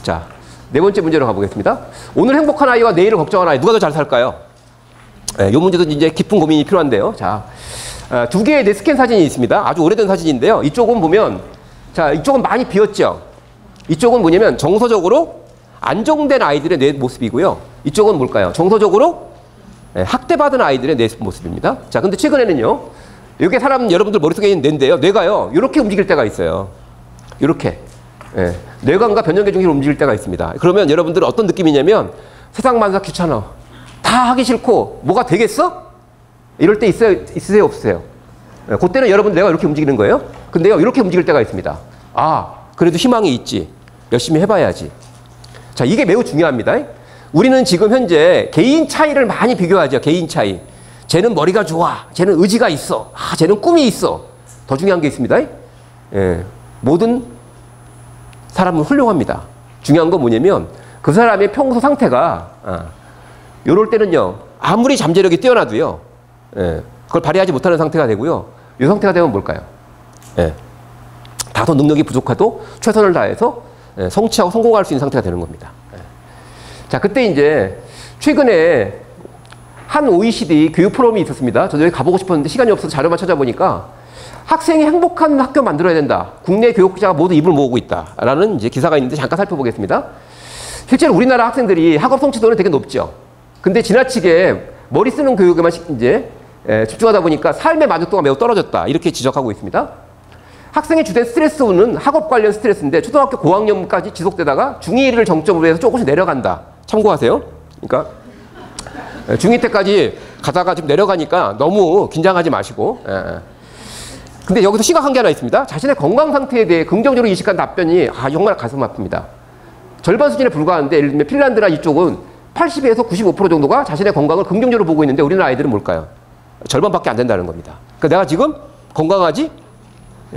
자, 네 번째 문제로 가보겠습니다. 오늘 행복한 아이와 내일을 걱정하는 아이 누가 더 잘 살까요? 이 문제도 이제 깊은 고민이 필요한데요. 자, 두 개의 뇌스캔 사진이 있습니다. 아주 오래된 사진인데요. 이쪽은 보면, 자, 이쪽은 많이 비었죠. 이쪽은 뭐냐면 정서적으로 안정된 아이들의 뇌 모습이고요. 이쪽은 뭘까요? 정서적으로 학대받은 아이들의 뇌 모습입니다. 자, 근데 최근에는요, 이게 사람 여러분들 머릿속에 있는 뇌인데요. 뇌가요, 이렇게 움직일 때가 있어요. 이렇게. 뇌관과 변형계 중심으로 움직일 때가 있습니다. 그러면 여러분들은 어떤 느낌이냐면 세상 만사 귀찮아. 다 하기 싫고 뭐가 되겠어? 이럴 때 있으세요? 없으세요? 그때는 여러분 뇌가 이렇게 움직이는 거예요. 근데요, 이렇게 움직일 때가 있습니다. 아, 그래도 희망이 있지. 열심히 해봐야지. 자, 이게 매우 중요합니다. 우리는 지금 현재 개인 차이를 많이 비교하죠. 개인 차이. 쟤는 머리가 좋아. 쟤는 의지가 있어. 아, 쟤는 꿈이 있어. 더 중요한 게 있습니다. 모든 사람은 훌륭합니다. 중요한 건 뭐냐면 그 사람의 평소 상태가 이럴 때는요, 아무리 잠재력이 뛰어나도요, 그걸 발휘하지 못하는 상태가 되고요. 이 상태가 되면 뭘까요? 다소 능력이 부족해도 최선을 다해서 성취하고 성공할 수 있는 상태가 되는 겁니다. 자, 그때 이제 최근에 한 OECD 교육 포럼이 있었습니다. 저도 여기 가보고 싶었는데 시간이 없어서 자료만 찾아보니까 학생이 행복한 학교 만들어야 된다. 국내 교육자가 모두 입을 모으고 있다라는 이제 기사가 있는데 잠깐 살펴보겠습니다. 실제로 우리나라 학생들이 학업 성취도는 되게 높죠. 근데 지나치게 머리 쓰는 교육에만 이제 집중하다 보니까 삶의 만족도가 매우 떨어졌다. 이렇게 지적하고 있습니다. 학생의 주된 스트레스는 학업 관련 스트레스인데 초등학교 고학년까지 지속되다가 중2를 정점으로 해서 조금씩 내려간다. 참고하세요. 그러니까 중2 때까지 가다가 좀 내려가니까 너무 긴장하지 마시고. 근데 여기서 심각한 게 하나 있습니다. 자신의 건강 상태에 대해 긍정적으로 인식한 답변이 정말 가슴 아픕니다. 절반 수준에 불과한데 예를 들면 핀란드나 이쪽은 80에서 95% 정도가 자신의 건강을 긍정적으로 보고 있는데 우리나라 아이들은 뭘까요? 절반밖에 안 된다는 겁니다. 그러니까 내가 지금 건강하지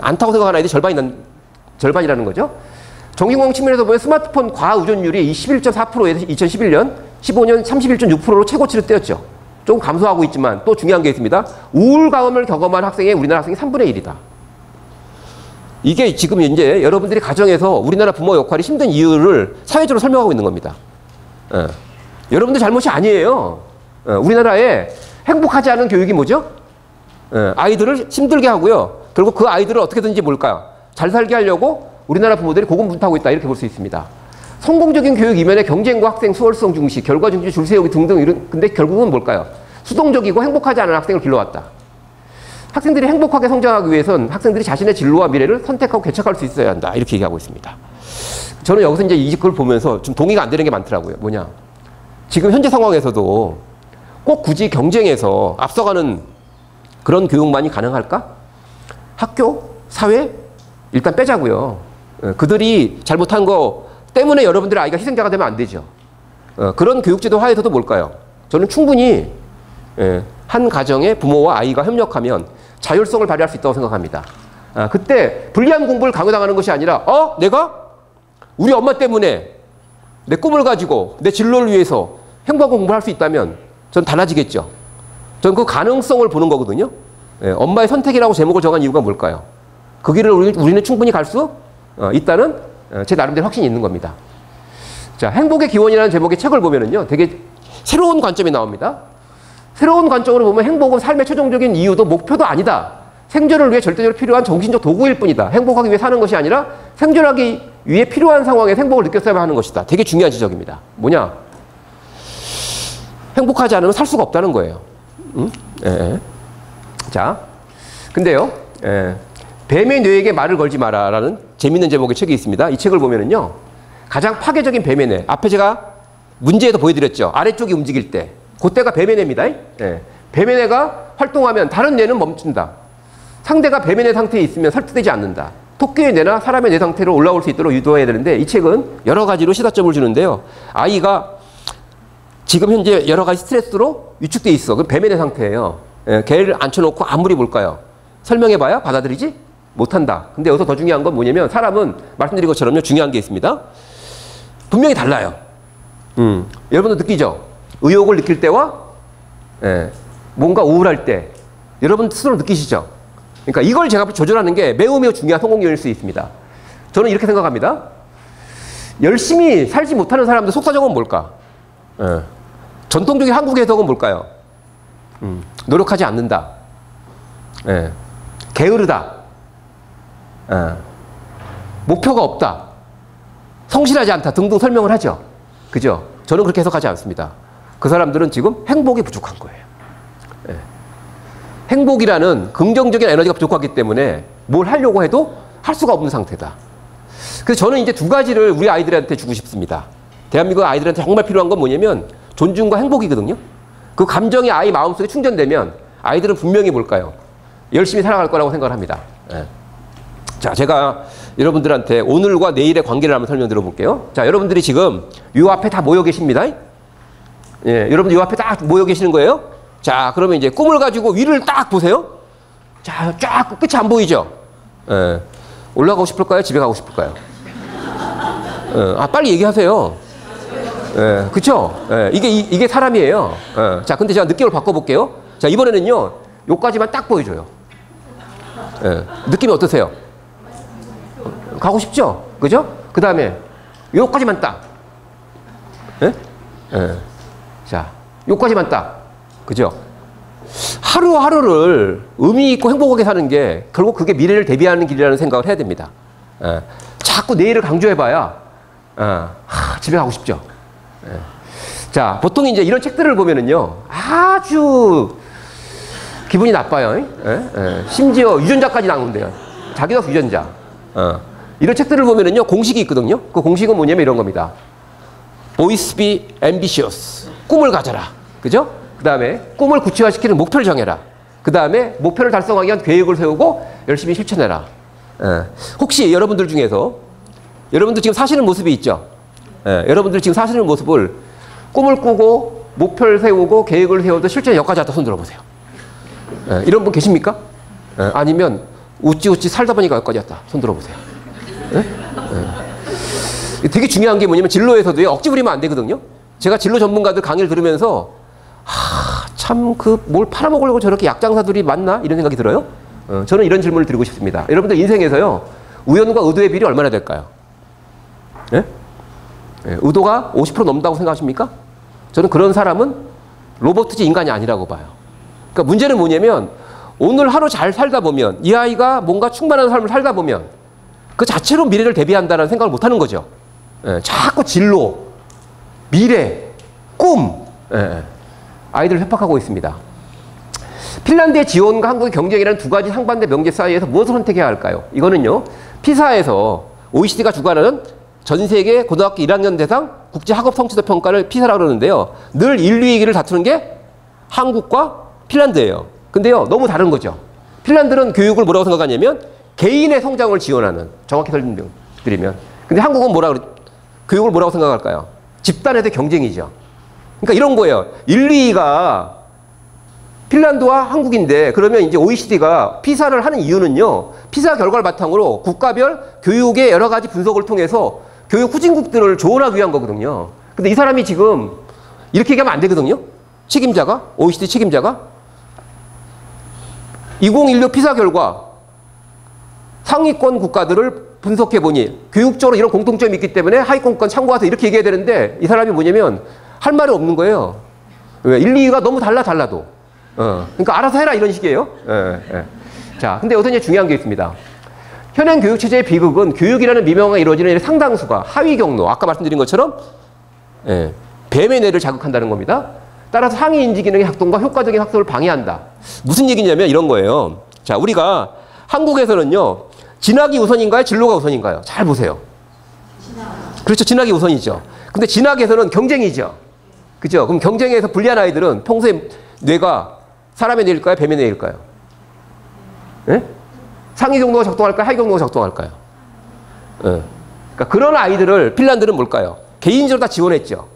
않다고 생각하는 아이들이 절반이라는 거죠. 정신건강 측면에서 보면 스마트폰 과의존율이 21.4%에서 2011년, 15년 31.6%로 최고치를 떼었죠. 좀 감소하고 있지만 또 중요한 게 있습니다. 우울감을 경험한 학생의 우리나라 학생이 3분의 1이다. 이게 지금 이제 여러분들이 가정에서 우리나라 부모 역할이 힘든 이유를 사회적으로 설명하고 있는 겁니다. 여러분들 잘못이 아니에요. 우리나라에 행복하지 않은 교육이 뭐죠? 아이들을 힘들게 하고요. 그리고 그 아이들을 어떻게든지 뭘까요? 잘 살게 하려고 우리나라 부모들이 고군분투하고 있다. 이렇게 볼 수 있습니다. 성공적인 교육 이면에 경쟁과 학생 수월성 중시, 결과 중시, 줄 세우기 등등 근데 결국은 뭘까요? 수동적이고 행복하지 않은 학생을 길러왔다. 학생들이 행복하게 성장하기 위해선 학생들이 자신의 진로와 미래를 선택하고 개척할 수 있어야 한다. 이렇게 얘기하고 있습니다. 저는 여기서 이제 이걸 보면서 좀 동의가 안 되는 게 많더라고요. 뭐냐? 지금 현재 상황에서도 꼭 굳이 경쟁에서 앞서가는 그런 교육만이 가능할까? 학교, 사회 일단 빼자고요. 그들이 잘못한 거 때문에 여러분들의 아이가 희생자가 되면 안 되죠. 그런 교육제도 하에서도 뭘까요? 저는 충분히 한 가정의 부모와 아이가 협력하면 자율성을 발휘할 수 있다고 생각합니다. 그때 불리한 공부를 강요당하는 것이 아니라 내가 우리 엄마 때문에 내 꿈을 가지고 내 진로를 위해서 행복한 공부를 할 수 있다면 전 달라지겠죠. 전 그 가능성을 보는 거거든요. 엄마의 선택이라고 제목을 정한 이유가 뭘까요? 그 길을 우리는 충분히 갈 수 있다는 제 나름대로 확신이 있는 겁니다. 자, 행복의 기원이라는 제목의 책을 보면은요, 되게 새로운 관점이 나옵니다. 새로운 관점으로 보면 행복은 삶의 최종적인 이유도 목표도 아니다. 생존을 위해 절대적으로 필요한 정신적 도구일 뿐이다. 행복하기 위해 사는 것이 아니라 생존하기 위해 필요한 상황에서 행복을 느꼈어야만 하는 것이다. 되게 중요한 지적입니다. 뭐냐? 행복하지 않으면 살 수가 없다는 거예요. 응? 자, 근데요, 뱀의 뇌에게 말을 걸지 마라라는 재밌는 제목의 책이 있습니다. 이 책을 보면은요, 가장 파괴적인 뱀의 뇌. 앞에 제가 문제에서 보여드렸죠. 아래쪽이 움직일 때. 그때가 뱀의 뇌입니다. 뱀의 뇌가 활동하면 다른 뇌는 멈춘다. 상대가 뱀의 뇌 상태에 있으면 설득되지 않는다. 토끼의 뇌나 사람의 뇌 상태로 올라올 수 있도록 유도해야 되는데 이 책은 여러 가지로 시사점을 주는데요. 아이가 지금 현재 여러 가지 스트레스로 위축돼 있어. 그 뱀의 뇌 상태예요. 걔를 앉혀놓고 아무리 볼까요? 설명해봐야 받아들이지 못한다. 근데 여기서 더 중요한 건 뭐냐면 사람은 말씀드린 것처럼요. 중요한 게 있습니다. 분명히 달라요. 여러분도 느끼죠? 의욕을 느낄 때와 뭔가 우울할 때 여러분 스스로 느끼시죠? 그러니까 이걸 제가 조절하는 게 매우 중요한 성공 요인일 수 있습니다. 저는 이렇게 생각합니다. 열심히 살지 못하는 사람들 속사정은 뭘까? 전통적인 한국 해석은 뭘까요? 노력하지 않는다. 게으르다. 목표가 없다. 성실하지 않다 등등 설명을 하죠. 그죠? 저는 그렇게 해석하지 않습니다. 그 사람들은 지금 행복이 부족한 거예요. 행복이라는 긍정적인 에너지가 부족하기 때문에 뭘 하려고 해도 할 수가 없는 상태다. 그래서 저는 이제 두 가지를 우리 아이들한테 주고 싶습니다. 대한민국 아이들한테 정말 필요한 건 뭐냐면 존중과 행복이거든요. 그 감정이 아이 마음속에 충전되면 아이들은 분명히 뭘까요? 열심히 살아갈 거라고 생각을 합니다. 자, 제가 여러분들한테 오늘과 내일의 관계를 한번 설명 드려볼게요. 자, 여러분들이 지금 요 앞에 다 모여 계십니다. 여러분들 요 앞에 딱 모여 계시는 거예요. 자, 그러면 이제 꿈을 가지고 위를 딱 보세요. 자, 쫙 끝이 안 보이죠? 올라가고 싶을까요? 집에 가고 싶을까요? 빨리 얘기하세요. 그쵸? 이게 사람이에요. 자, 근데 제가 느낌을 바꿔볼게요. 자, 이번에는요, 요까지만 딱 보여줘요. 느낌이 어떠세요? 가고 싶죠? 그죠? 그 다음에 요까지만 딱. 자, 요까지만 딱. 그죠? 하루하루를 의미 있고 행복하게 사는 게 결국 그게 미래를 대비하는 길이라는 생각을 해야 됩니다. 자꾸 내일을 강조해봐야 집에 가고 싶죠. 자, 보통 이제 이런 책들을 보면은요, 아주 기분이 나빠요. 심지어 유전자까지 나오는데요. 자기도 유전자. 이런 책들을 보면은요, 공식이 있거든요. 그 공식은 뭐냐면 이런 겁니다. Always be ambitious. 꿈을 가져라. 그죠? 그 다음에 꿈을 구체화시키는 목표를 정해라. 그 다음에 목표를 달성하기 위한 계획을 세우고 열심히 실천해라. 혹시 여러분들 중에서 여러분들 지금 사시는 모습이 있죠? 여러분들 지금 사시는 모습을 꿈을 꾸고 목표를 세우고 계획을 세워도 실제로 여기까지 왔다 손 들어보세요. 이런 분 계십니까? 아니면 우찌우찌 살다 보니까 여기까지 왔다 손 들어보세요. 되게 중요한 게 뭐냐면 진로에서도 억지 부리면 안 되거든요. 제가 진로 전문가들 강의를 들으면서 참 뭘 팔아먹으려고 저렇게 약장사들이 많나? 이런 생각이 들어요. 저는 이런 질문을 드리고 싶습니다. 여러분들 인생에서요, 우연과 의도의 비율이 얼마나 될까요? 의도가 50% 넘는다고 생각하십니까? 저는 그런 사람은 로봇이지 인간이 아니라고 봐요. 그러니까 문제는 뭐냐면 오늘 하루 잘 살다 보면 이 아이가 뭔가 충만한 삶을 살다 보면 그 자체로 미래를 대비한다는 생각을 못 하는 거죠. 자꾸 진로, 미래, 꿈, 아이들을 협박하고 있습니다. 핀란드의 지원과 한국의 경쟁이라는 두 가지 상반된 명제 사이에서 무엇을 선택해야 할까요? 이거는요, 피사에서 OECD가 주관하는 전 세계 고등학교 1학년 대상 국제 학업 성취도 평가를 피사라고 그러는데요. 늘 1, 2위를 다투는 게 한국과 핀란드예요. 근데요, 너무 다른 거죠. 핀란드는 교육을 뭐라고 생각하냐면 개인의 성장을 지원하는, 정확히 설명드리면. 근데 한국은 교육을 뭐라고 생각할까요? 집단에서의 경쟁이죠. 그러니까 이런 거예요. 1, 2위가 핀란드와 한국인데 그러면 이제 OECD가 피사를 하는 이유는요, 피사 결과를 바탕으로 국가별 교육의 여러 가지 분석을 통해서 교육 후진국들을 조언하기 위한 거거든요. 근데 이 사람이 지금 이렇게 얘기하면 안 되거든요. 책임자가, OECD 책임자가 2016 피사 결과 상위권 국가들을 분석해 보니 교육적으로 이런 공통점이 있기 때문에 하위권권 참고해서 이렇게 얘기해야 되는데 이 사람이 뭐냐면 할 말이 없는 거예요. 왜? 1, 2위가 너무 달라도. 그러니까 알아서 해라 이런 식이에요. 자, 근데 여기서 이제 중요한 게 있습니다. 현행 교육체제의 비극은 교육이라는 미명화가 이루어지는 상당수가 하위 경로, 아까 말씀드린 것처럼 뱀의 뇌를 자극한다는 겁니다. 따라서 상위 인지 기능의 작동과 효과적인 학습을 방해한다. 무슨 얘기냐면 이런 거예요. 자, 우리가 한국에서는요, 진학이 우선인가요? 진로가 우선인가요? 잘 보세요. 그렇죠. 진학이 우선이죠. 근데 진학에서는 경쟁이죠. 그죠? 그럼 경쟁에서 불리한 아이들은 평소에 뇌가 사람의 뇌일까요? 뱀의 뇌일까요? 상위 경로가 작동할까요? 하위 경로가 작동할까요? 그러니까 그런 아이들을 핀란드는 뭘까요? 개인적으로 다 지원했죠.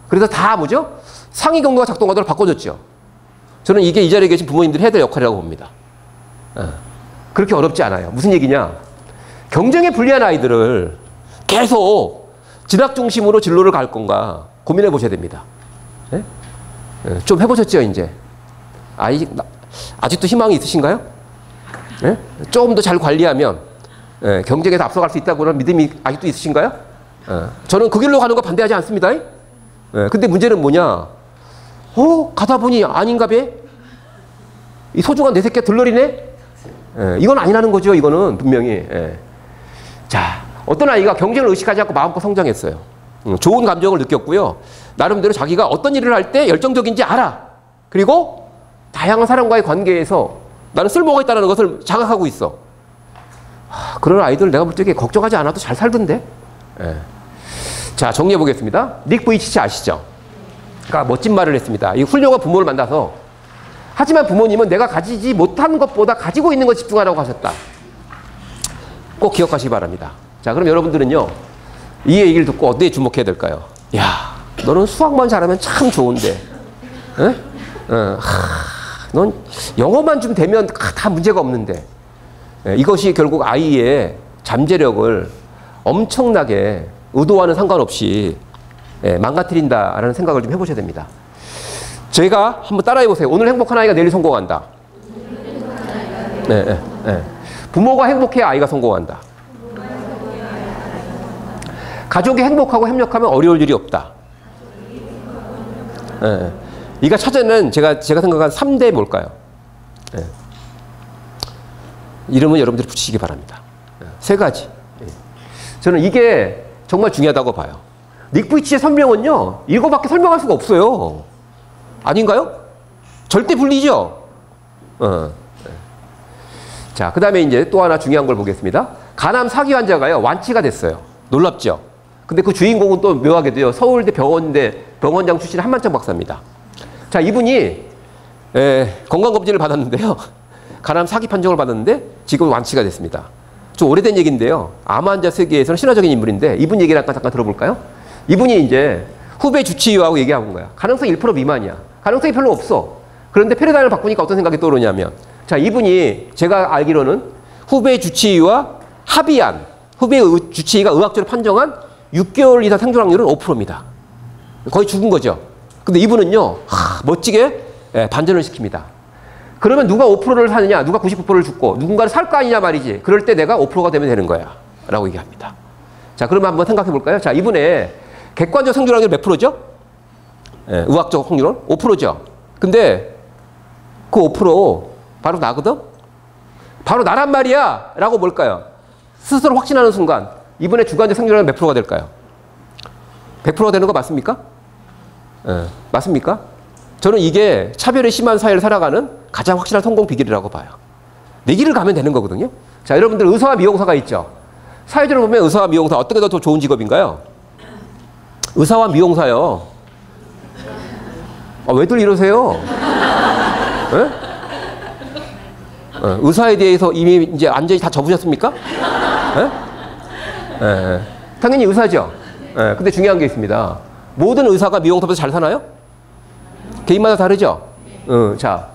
그래서 다 뭐죠? 상위 경로가 작동하도록 바꿔줬죠. 저는 이게 이 자리에 계신 부모님들이 해야 될 역할이라고 봅니다. 그렇게 어렵지 않아요. 무슨 얘기냐? 경쟁에 불리한 아이들을 계속 진학 중심으로 진로를 갈 건가 고민해 보셔야 됩니다. 좀 해보셨죠, 이제? 아직도 희망이 있으신가요? 조금 더 잘 관리하면 경쟁에서 앞서갈 수 있다고는 믿음이 아직도 있으신가요? 저는 그 길로 가는 거 반대하지 않습니다. 근데 문제는 뭐냐? 가다 보니 아닌가 배? 이 소중한 내 새끼가 들러리네? 이건 아니라는 거죠, 이거는 분명히. 자, 어떤 아이가 경쟁을 의식하지 않고 마음껏 성장했어요. 좋은 감정을 느꼈고요. 나름대로 자기가 어떤 일을 할 때 열정적인지 알아. 그리고 다양한 사람과의 관계에서 나는 쓸모가 있다는 것을 자각하고 있어. 그런 아이들 내가 볼 때 걱정하지 않아도 잘 살던데. 자, 정리해 보겠습니다. 닉 부이치치 아시죠? 그러니까 멋진 말을 했습니다. 이 훌륭한 부모를 만나서, 하지만 부모님은 내가 가지지 못한 것보다 가지고 있는 것 집중하라고 하셨다. 꼭 기억하시기 바랍니다. 자, 그럼 여러분들은요, 이 얘기를 듣고 어디에 주목해야 될까요? 야, 너는 수학만 잘하면 참 좋은데, 넌 영어만 좀 되면 다 문제가 없는데. 이것이 결국 아이의 잠재력을 엄청나게 의도와는 상관없이 망가뜨린다라는 생각을 좀 해보셔야 됩니다. 제가 한번 따라해 보세요. 오늘 행복한 아이가 내일 성공한다. 부모가 행복해야 아이가 성공한다. 가족이 행복하고 협력하면 어려울 일이 없다. 이가 찾아낸 제가 생각한 3대 뭘까요? 이름은 여러분들이 붙이시기 바랍니다. 3가지. 저는 이게 정말 중요하다고 봐요. 닉 부이치치의 설명은요, 이거밖에 설명할 수가 없어요. 아닌가요? 절대 불리죠? 자, 그 다음에 이제 또 하나 중요한 걸 보겠습니다. 간암 사기 환자가요, 완치가 됐어요. 놀랍죠? 근데 그 주인공은 또 묘하게도요, 서울대 병원장 출신 한만창 박사입니다. 자, 이분이 건강검진을 받았는데요, 간암 사기 판정을 받았는데 지금 완치가 됐습니다. 좀 오래된 얘기인데요, 암 환자 세계에서는 신화적인 인물인데, 이분 얘기를 잠깐 들어볼까요? 이분이 이제 후배 주치의하고 얘기하는 거야. 가능성이 1% 미만이야. 가능성이 별로 없어. 그런데 패러다임을 바꾸니까 어떤 생각이 떠오르냐면, 자, 이분이 제가 알기로는 후배 주치의와 합의한, 후배 주치의가 의학적으로 판정한 6개월 이상 생존 확률은 5%입니다. 거의 죽은 거죠. 근데 이분은요, 멋지게 반전을 시킵니다. 그러면 누가 5%를 사느냐, 누가 99%를 죽고 누군가를 살 거 아니냐 말이지. 그럴 때 내가 5%가 되면 되는 거야 라고 얘기합니다. 자, 그러면 한번 생각해 볼까요? 자, 이분의 객관적 생존 확률 몇 프로죠? 의학적 확률은 5%죠. 근데 그 5% 바로 나거든? 바로 나란 말이야 라고 뭘까요? 스스로 확신하는 순간 이분의 주관적 생존 확률 몇 프로가 될까요? 100%가 되는 거 맞습니까? 맞습니까? 저는 이게 차별이 심한 사회를 살아가는 가장 확실한 성공 비결이라고 봐요. 내 길을 가면 되는 거거든요. 자, 여러분들 의사와 미용사가 있죠. 사회적으로 보면 의사와 미용사 어떤 게 더 좋은 직업인가요? 의사와 미용사요. 왜들 이러세요? 의사에 대해서 이미 이제 완전히 다 접으셨습니까? 당연히 의사죠. 근데 중요한 게 있습니다. 모든 의사가 미용사보다 잘 사나요? 개인마다 다르죠? 자,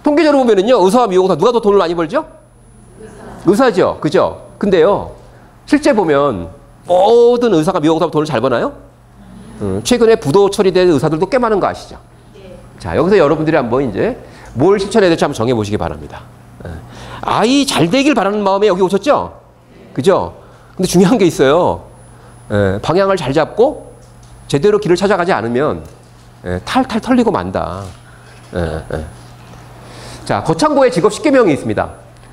통계적으로 보면은요, 의사와 미용사 누가 더 돈을 많이 벌죠? 의사죠. 그죠? 근데요, 실제 보면 모든 의사가 미용사보다 돈을 잘 버나요? 최근에 부도 처리된 의사들도 꽤 많은 거 아시죠? 자, 여기서 여러분들이 한번 이제 뭘 실천해야 될지 한번 정해보시기 바랍니다. 아이 잘 되길 바라는 마음에 여기 오셨죠? 그죠? 근데 중요한 게 있어요. 방향을 잘 잡고 제대로 길을 찾아가지 않으면 탈탈 털리고 만다. 자, 거창고의 직업 10개명이 있습니다.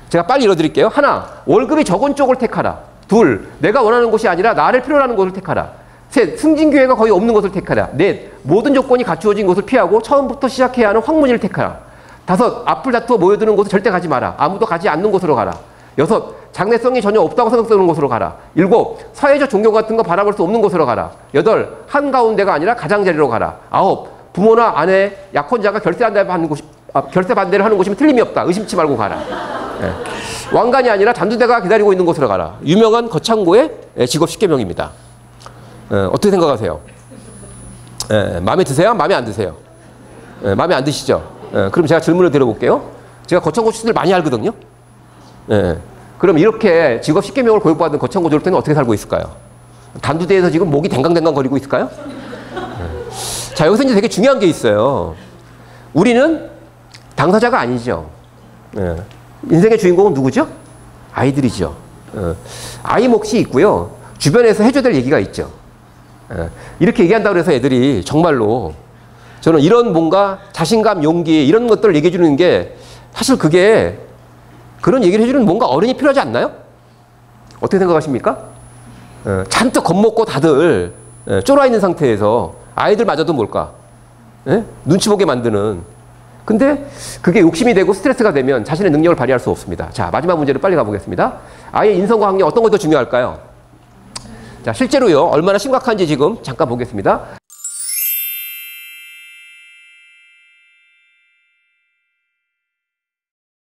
제가 빨리 읽어드릴게요. 하나, 월급이 적은 쪽을 택하라. 둘, 내가 원하는 곳이 아니라 나를 필요로 하는 곳을 택하라. 셋, 승진 기회가 거의 없는 곳을 택하라. 넷, 모든 조건이 갖추어진 곳을 피하고 처음부터 시작해야 하는 황무지를 택하라. 다섯, 앞을 다투어 모여드는 곳을 절대 가지 마라. 아무도 가지 않는 곳으로 가라. 여섯, 장래성이 전혀 없다고 생각되는 곳으로 가라. 일곱, 사회적 존경 같은 거 바라볼 수 없는 곳으로 가라. 여덟, 한가운데가 아니라 가장자리로 가라. 아홉, 부모나 아내, 약혼자가 결세 반대를 하는 곳이면 틀림이 없다. 의심치 말고 가라. 왕관이 아니라 잔두대가 기다리고 있는 곳으로 가라. 유명한 거창고의 직업 10개명입니다. 어떻게 생각하세요? 마음에 드세요? 마음에 안 드세요? 마음에 안 드시죠? 그럼 제가 질문을 드려볼게요. 제가 거창고 출신들 많이 알거든요. 그럼 이렇게 직업 10개명을 교육받은 거창고 졸업생은 어떻게 살고 있을까요? 단두대에서 지금 목이 댕강댕강 거리고 있을까요? 자, 여기서 이제 되게 중요한 게 있어요. 우리는 당사자가 아니죠. 인생의 주인공은 누구죠? 아이들이죠. 아이 몫이 있고요. 주변에서 해줘야 될 얘기가 있죠. 이렇게 얘기한다고 해서 애들이 정말로 저는 이런 뭔가 자신감, 용기 이런 것들을 얘기해 주는 게 사실 그게 그런 얘기를 해주는 뭔가 어른이 필요하지 않나요? 어떻게 생각하십니까? 잔뜩 겁먹고 다들 쫄아 있는 상태에서 아이들마저도 뭘까? 눈치 보게 만드는. 근데 그게 욕심이 되고 스트레스가 되면 자신의 능력을 발휘할 수 없습니다. 자, 마지막 문제로 빨리 가보겠습니다. 아이의 인성과 학력 어떤 것이 더 중요할까요? 자, 실제로요, 얼마나 심각한지 지금 잠깐 보겠습니다.